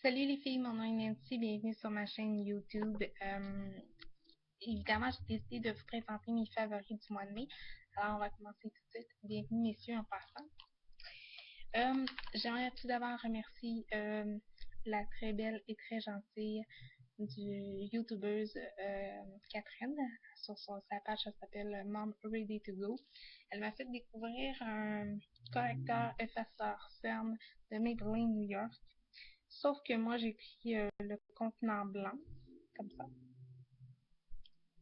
Salut les filles, mon nom est Nancy, bienvenue sur ma chaîne YouTube. Évidemment, j'ai décidé de vous présenter mes favoris du mois de mai. Alors, on va commencer tout de suite. Bienvenue messieurs en passant. J'aimerais tout d'abord remercier la très belle et très gentille du YouTubeuse Catherine. Sa page, ça s'appelle Mom Ready to Go. Elle m'a fait découvrir un correcteur effaceur CERN de Maybelline, New York. Sauf que moi, j'ai pris le contenant blanc, comme ça.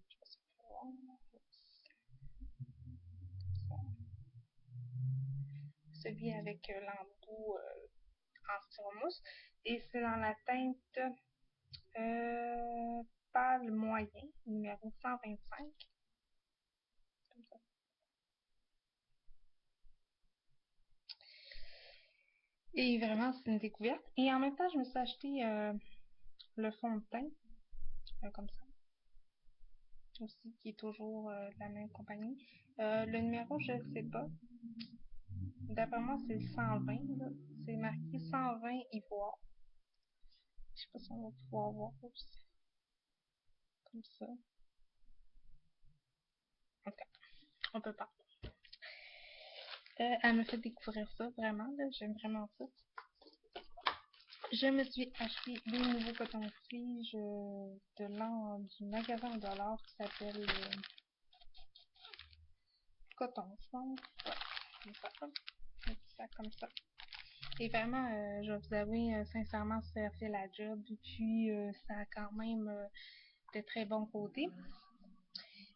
Je sais pas si on peut voir. Celui avec l'embout en styromousse. Et c'est dans la teinte pâle moyen, numéro 125. Comme ça. Et vraiment, c'est une découverte. Et en même temps, je me suis acheté le fond de teint, comme ça. Aussi, qui est toujours de la même compagnie. Le numéro, je ne sais pas. D'après moi, c'est 120. C'est marqué 120 ivoire. Je sais pas si on va pouvoir voir aussi. Comme ça. Ok, on peut pas. Elle me fait découvrir ça, vraiment. J'aime vraiment ça. Je me suis acheté des nouveaux cotons-tiges du magasin $, qui s'appelle Coton, je pense. Ouais, comme ça. Un petit sac comme ça. Et vraiment, je vais vous avouer, sincèrement, ça a fait la job. Puis, ça a quand même de très bons côtés.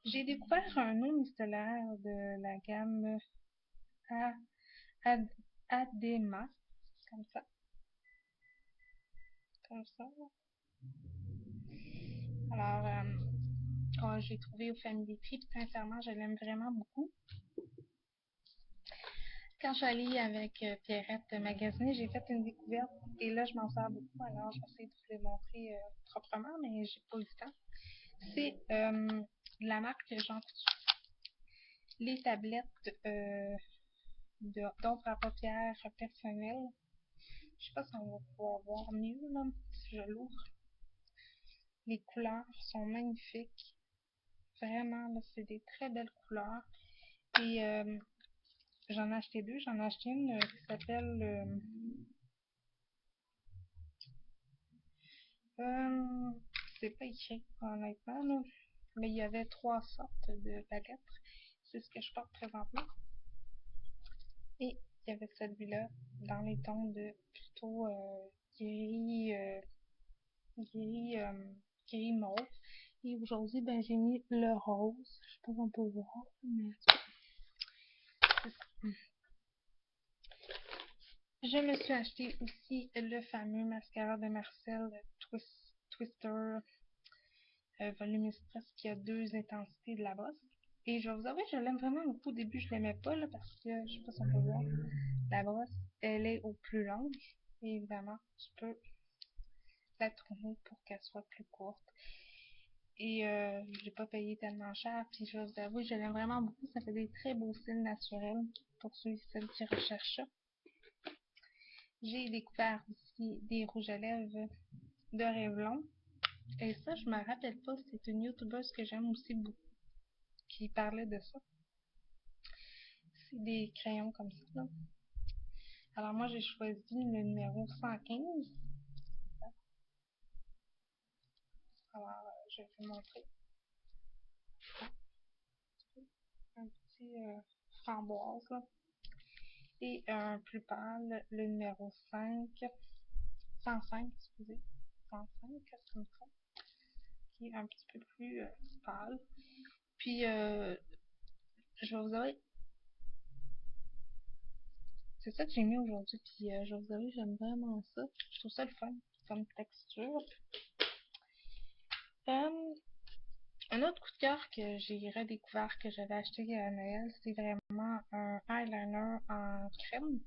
J'ai découvert un eau micellaire de la gamme Adema, comme ça. Comme ça. Alors, quand j'ai trouvé au Family Tree, sincèrement, je l'aime vraiment beaucoup. Quand je suis allée avec Pierrette magasiner, j'ai fait une découverte et là, je m'en sers beaucoup. Alors, je vais essayer de vous les montrer proprement, mais j'ai pas eu le temps. C'est de la marque Jean Coutu. Les tablettes d'ombre à paupières personnelles. Je sais pas si on va pouvoir voir mieux là, si je l'ouvre. Les couleurs sont magnifiques. Vraiment, là, c'est des très belles couleurs. Et j'en ai acheté deux. J'en ai acheté une qui s'appelle c'est pas écrit, honnêtement, là. Mais il y avait 3 sortes de palettes. C'est ce que je porte présentement. Et il y avait celui-là dans les tons de plutôt gris, gris mauve. Et aujourd'hui, ben, j'ai mis le rose. Je sais pas si on peut voir, mais c'est ça. Je me suis acheté aussi le fameux mascara de Marcel Twister Volume Express qui a 2 intensités de la brosse. Et je vais vous avouer, je l'aime vraiment beaucoup. Au début, je l'aimais pas là, parce que, je sais pas si on peut voir, la brosse, elle est au plus longue. Et évidemment, tu peux la tourner pour qu'elle soit plus courte. Et j'ai pas payé tellement cher. Puis je vais vous avouer, je l'aime vraiment beaucoup. Ça fait des très beaux cils naturels pour ceux et celles qui recherchent ça. J'ai découvert aussi des rouges à lèvres de Revlon. Et ça, je me rappelle pas, c'est une youtubeuse que j'aime aussi beaucoup qui parlait de ça. C'est des crayons comme ça, là. Alors moi, j'ai choisi le numéro 115. Alors, je vais vous montrer. Un petit framboise, là. Et un plus pâle, le numéro 5. 105, excusez. 105, comme ça. Qui est un petit peu plus pâle. Puis, je vais vous avouer, c'est ça que j'ai mis aujourd'hui. Puis, je vais vous avouer, j'aime vraiment ça. Je trouve ça le fun comme texture. Un autre coup de cœur que j'ai redécouvert que j'avais acheté à Noël, c'est vraiment un eyeliner en crème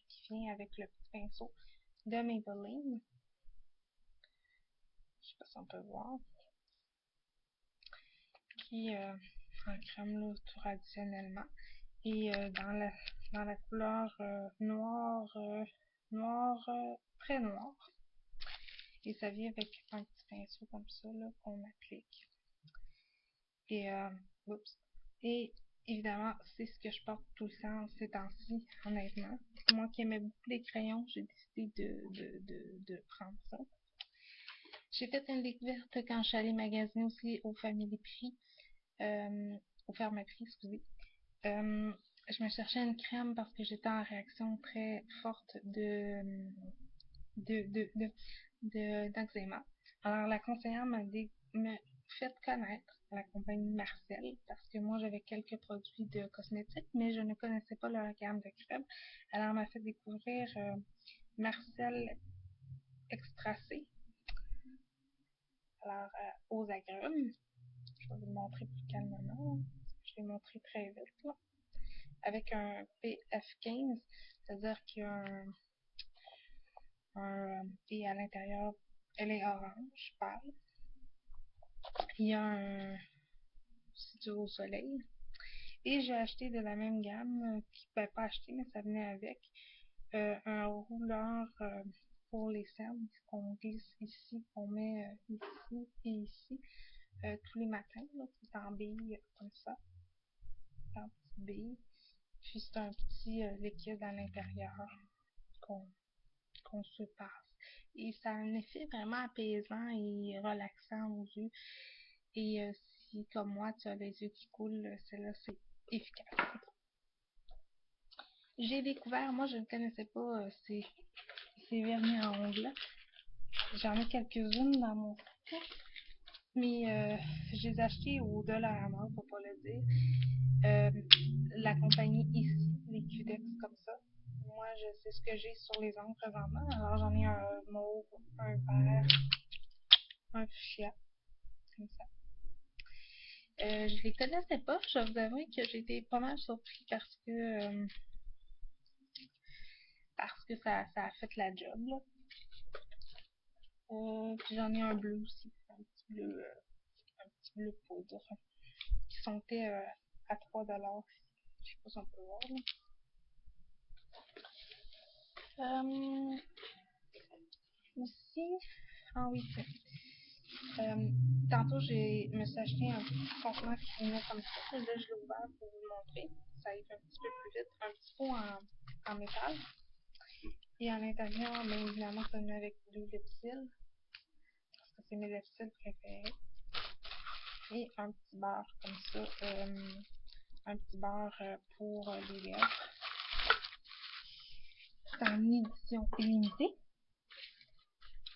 qui vient avec le petit pinceau de Maybelline. Je sais pas si on peut voir. Qui est en crème là, traditionnellement. Et dans la couleur noir, très noir. Et ça vient avec un petit pinceau comme ça, là, qu'on applique. Et, oups. Et évidemment, c'est ce que je porte tout le temps ces temps-ci, honnêtement. Moi qui aimais beaucoup les crayons, j'ai décidé de prendre ça. J'ai fait une découverte quand je suis allée magasiner aussi au Family Prix, au Pharmaprix, excusez. Je me cherchais une crème parce que j'étais en réaction très forte d'eczéma. Alors, la conseillère m'a fait connaître la compagnie Marcel parce que moi, j'avais quelques produits de cosmétiques, mais je ne connaissais pas leur gamme de crème. Alors, elle m'a fait découvrir Marcel Extra C. Alors, aux agrumes. Je vais vous le montrer plus calmement. Je l'ai montré très vite, là. Avec un PF15, c'est-à-dire qu'il y a et à l'intérieur, elle est orange, pâle. Il y a un studio au soleil. Et j'ai acheté de la même gamme, ben pas acheté, mais ça venait avec, un rouleur pour les cernes qu'on glisse ici, qu'on met ici et ici, tous les matins, là, qui est en bille comme ça, en petite bille. Puis c'est un petit liquide à l'intérieur qu'on se passe. Et ça a un effet vraiment apaisant et relaxant aux yeux. Et si, comme moi, tu as les yeux qui coulent, celle-là, c'est efficace. J'ai découvert, moi, je ne connaissais pas ces vernis à ongles. J'en ai quelques-unes dans mon sac, mais je les ai achetées au Dollarama, pour pas le dire. La compagnie ici, les Cudex comme ça. Moi, je sais ce que j'ai sur les ongles présentement. Alors, j'en ai un mauve, un vert, un fuchsia, comme ça. Je les connaissais pas. Je vais vous avouer que j'ai été pas mal surpris parce que ça a fait la job, là. Puis j'en ai un bleu aussi, un petit bleu poudre, qui sont à 3$. Je sais pas si on peut voir, là. Aussi, ah oui, tantôt me suis acheté un petit contenant qui venait comme ça. Là, je l'ai ouvert pour vous le montrer. Ça arrive un petit peu plus vite. Un petit pot en métal. Et à l'intérieur, bien évidemment, ça venait avec 2 lip-cils, parce que c'est mes lip-cils préférés. Et un petit beurre comme ça, un petit beurre pour les lèvres. C'est en édition illimitée.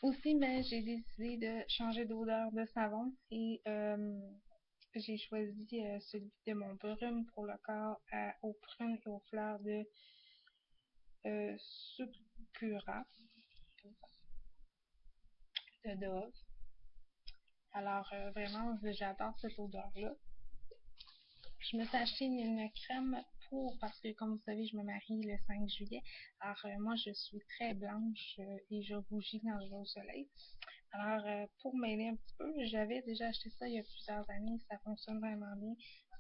Aussi, ben, j'ai décidé de changer d'odeur de savon et j'ai choisi celui de mon brume pour le corps aux prunes et aux fleurs de Sucura de Dove. Alors, vraiment, j'adore cette odeur-là. Je me suis acheté une crème parce que, comme vous savez, je me marie le 5 juillet. Alors, moi, je suis très blanche et je rougis quand je vais au soleil. Alors, pour m'aider un petit peu, j'avais déjà acheté ça il y a plusieurs années. Ça fonctionne vraiment bien.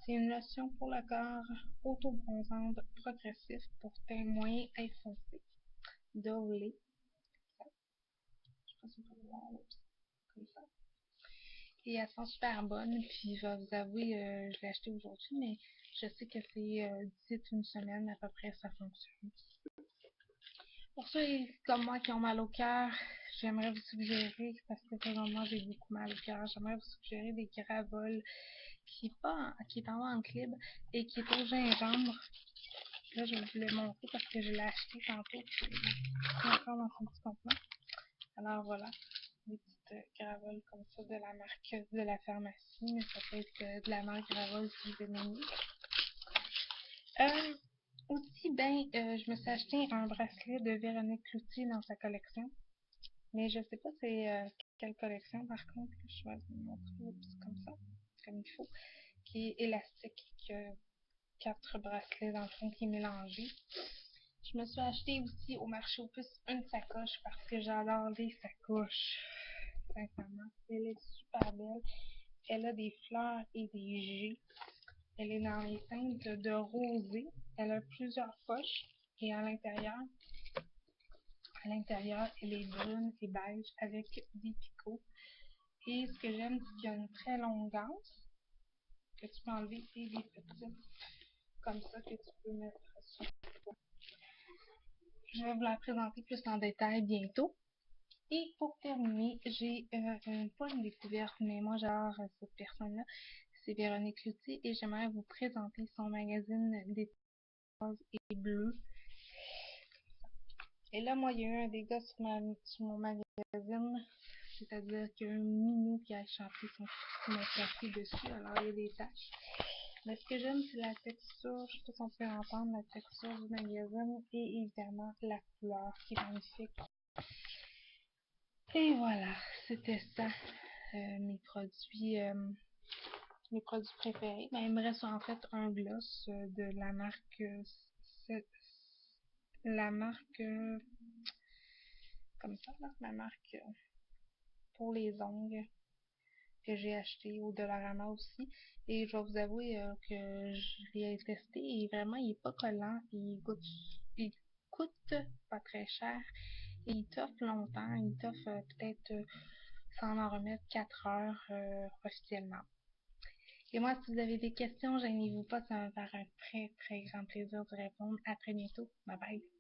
C'est une lotion pour le corps auto-bronzante progressif pour teint moyen et foncé. D'Olay. Je sais pas si vous pouvez voir, comme ça. Et elles sont super bonnes. Puis, je vais vous avouer, je l'ai acheté aujourd'hui, mais je sais que c'est d'ici une semaine à peu près, ça fonctionne. Pour ceux comme moi qui ont mal au cœur, j'aimerais vous suggérer, parce que présentement j'ai beaucoup mal au cœur, j'aimerais vous suggérer des Gravol qui est en vente libre et qui est au gingembre. Là, je vais vous le montrer parce que je l'ai acheté tantôt. C'est encore dans son petit contenant. Alors voilà, des petites Gravol comme ça de la marque de la pharmacie, mais ça peut être de la marque Gravol si vous aimez. Aussi, je me suis acheté un bracelet de Véronique Cloutier dans sa collection. Mais je sais pas c'est quelle collection par contre. Je vais vous montrer comme ça, comme il faut. Qui est élastique, qui a 4 bracelets dans le fond qui est mélangé. Je me suis acheté aussi au marché aux puces une sacoche parce que j'adore les sacoches. Sincèrement, elle est super belle. Elle a des fleurs et des jets. Elle est dans les teintes de rosé. Elle a plusieurs poches. Et à l'intérieur, À l'intérieur, elle est brune et beige avec des picots. Et ce que j'aime, c'est qu'il y a une très longue ganse que tu peux enlever et des petites comme ça que tu peux mettre sur. Je vais vous la présenter plus en détail bientôt. Et pour terminer, j'ai pas une découverte, mais moi j'adore cette personne-là. C'est Véronique Cloutier et j'aimerais vous présenter son magazine d'été rose et bleu. Et là, moi, il y a eu un dégât sur mon magazine, c'est-à-dire qu'il y a un minou qui a échappé son café dessus, alors il y a des taches. Mais ce que j'aime, c'est la texture, je sais pas si on peut entendre la texture du magazine et évidemment la couleur qui est magnifique. Et voilà, c'était ça, mes produits préférés. Ben, il me reste en fait un gloss de la marque, la marque, comme ça, là, la marque pour les ongles que j'ai acheté au Dollarama aussi. Et je vais vous avouer que je l'ai testé et vraiment il est pas collant, il coûte pas très cher et il t'offre longtemps, il t'offre peut-être sans en remettre 4 heures officiellement. Et moi, si vous avez des questions, gênez-vous pas, ça va me faire un très très grand plaisir de répondre. À très bientôt. Bye bye.